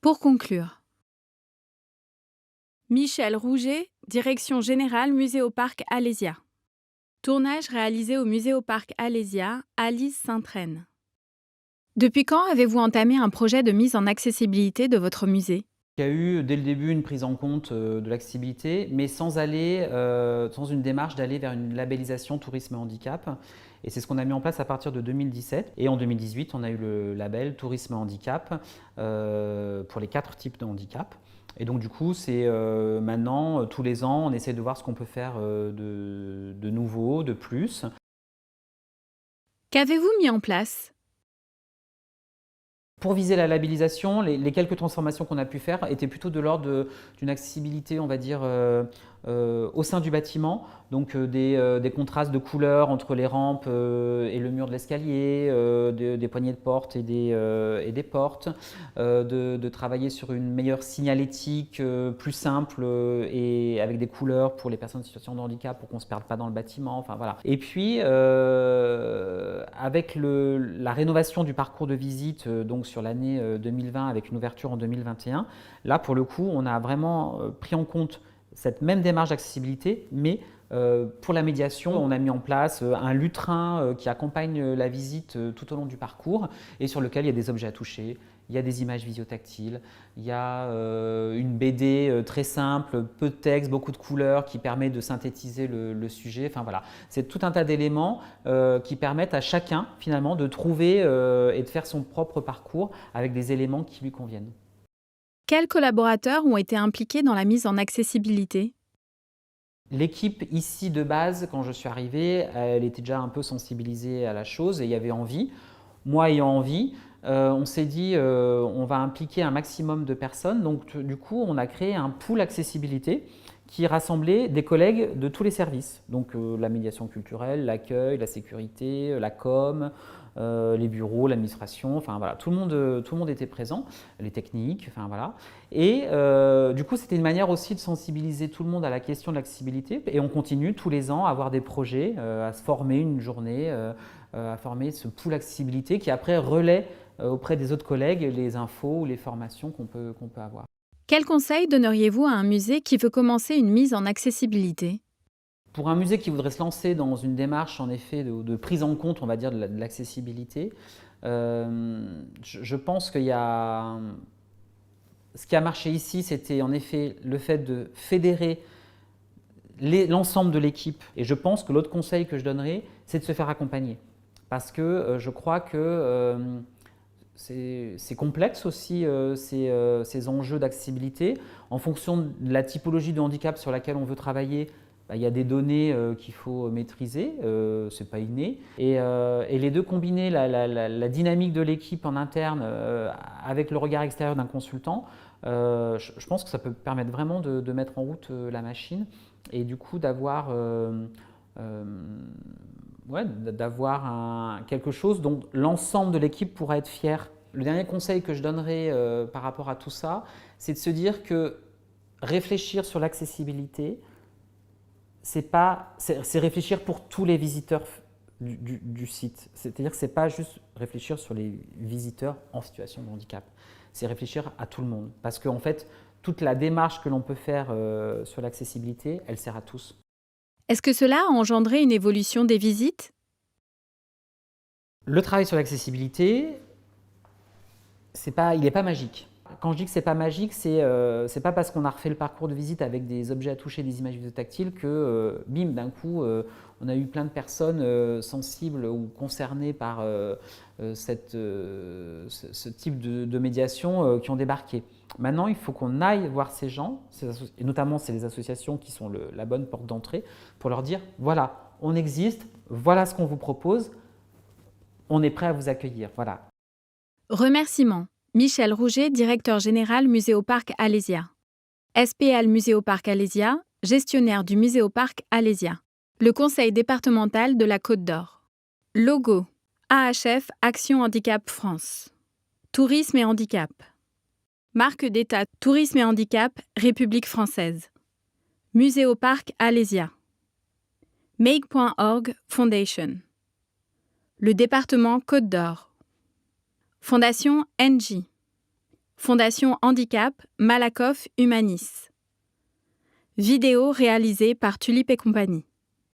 Pour conclure, Michel Rouget, Direction Générale Muséoparc Alésia. Tournage réalisé au Muséoparc Alésia, Alice Sainte-Reine. Depuis quand avez-vous entamé un projet de mise en accessibilité de votre musée ? Il y a eu dès le début une prise en compte de l'accessibilité, mais sans une démarche d'aller vers une labellisation tourisme et handicap. Et c'est ce qu'on a mis en place à partir de 2017. Et en 2018, on a eu le label tourisme et handicap pour les 4 types de handicap. Et donc du coup, c'est maintenant, tous les ans, on essaie de voir ce qu'on peut faire de nouveau, de plus. Qu'avez-vous mis en place ? Pour viser la labellisation, les quelques transformations qu'on a pu faire étaient plutôt de l'ordre d'une accessibilité, on va dire, au sein du bâtiment. Donc des contrastes de couleurs entre les rampes et le mur de l'escalier, des poignées de porte et des portes, de travailler sur une meilleure signalétique plus simple et avec des couleurs pour les personnes en situation de handicap pour qu'on ne se perde pas dans le bâtiment. Enfin, voilà. Et puis, avec la rénovation du parcours de visite donc sur l'année 2020 avec une ouverture en 2021, là pour le coup on a vraiment pris en compte cette même démarche d'accessibilité, mais pour la médiation, on a mis en place un lutrin qui accompagne la visite tout au long du parcours et sur lequel il y a des objets à toucher, il y a des images visiotactiles, il y a une BD très simple, peu de texte, beaucoup de couleurs qui permet de synthétiser le sujet. Enfin voilà, c'est tout un tas d'éléments qui permettent à chacun finalement de trouver et de faire son propre parcours avec des éléments qui lui conviennent. Quels collaborateurs ont été impliqués dans la mise en accessibilité ? L'équipe ici de base, quand je suis arrivé, elle était déjà un peu sensibilisée à la chose et il y avait envie. Moi ayant envie, on s'est dit on va impliquer un maximum de personnes. Donc du coup, on a créé un pool accessibilité qui rassemblait des collègues de tous les services. Donc la médiation culturelle, l'accueil, la sécurité, la com, les bureaux, l'administration, enfin voilà, tout le monde était présent, les techniques, enfin voilà. Et du coup, c'était une manière aussi de sensibiliser tout le monde à la question de l'accessibilité. Et on continue tous les ans à avoir des projets, à se former une journée, à former ce pool accessibilité qui après relaie auprès des autres collègues les infos ou les formations qu'on peut avoir. Quel conseil donneriez-vous à un musée qui veut commencer une mise en accessibilité ? Pour un musée qui voudrait se lancer dans une démarche en effet de prise en compte, on va dire, de l'accessibilité, je pense qu'il y a… Ce qui a marché ici, c'était en effet le fait de fédérer l'ensemble de l'équipe. Et je pense que l'autre conseil que je donnerais, c'est de se faire accompagner. Parce que je crois que c'est complexe aussi ces enjeux d'accessibilité. En fonction de la typologie de handicap sur laquelle on veut travailler, il y a des données qu'il faut maîtriser, c'est pas inné. Et les deux combiner, la dynamique de l'équipe en interne avec le regard extérieur d'un consultant, je pense que ça peut permettre vraiment de mettre en route la machine et du coup d'avoir quelque chose dont l'ensemble de l'équipe pourra être fier. Le dernier conseil que je donnerais par rapport à tout ça, c'est de se dire que réfléchir sur l'accessibilité, c'est réfléchir pour tous les visiteurs du site. C'est-à-dire que ce n'est pas juste réfléchir sur les visiteurs en situation de handicap, c'est réfléchir à tout le monde. Parce qu'en fait, toute la démarche que l'on peut faire sur l'accessibilité, elle sert à tous. Est-ce que cela a engendré une évolution des visites ? Le travail sur l'accessibilité, il n'est pas magique. Quand je dis que c'est pas magique, c'est pas parce qu'on a refait le parcours de visite avec des objets à toucher, des images visiotactiles que bim, d'un coup, on a eu plein de personnes sensibles ou concernées par ce type de médiation qui ont débarqué. Maintenant, il faut qu'on aille voir ces gens, et notamment c'est les associations qui sont la bonne porte d'entrée, pour leur dire voilà, on existe, voilà ce qu'on vous propose, on est prêt à vous accueillir. Voilà. Remerciements. Michel Rouget, directeur général Muséoparc Alésia. SPL Muséoparc Alésia, gestionnaire du Muséoparc Alésia. Le conseil départemental de la Côte d'Or. Logo. AHF Action Handicap France. Tourisme et handicap. Marque d'État Tourisme et handicap, République française. Muséoparc Alésia. Make.org Foundation. Le département Côte d'Or. Fondation NJ. Fondation Handicap Malakoff Humanis. Vidéo réalisée par Tulip et compagnie.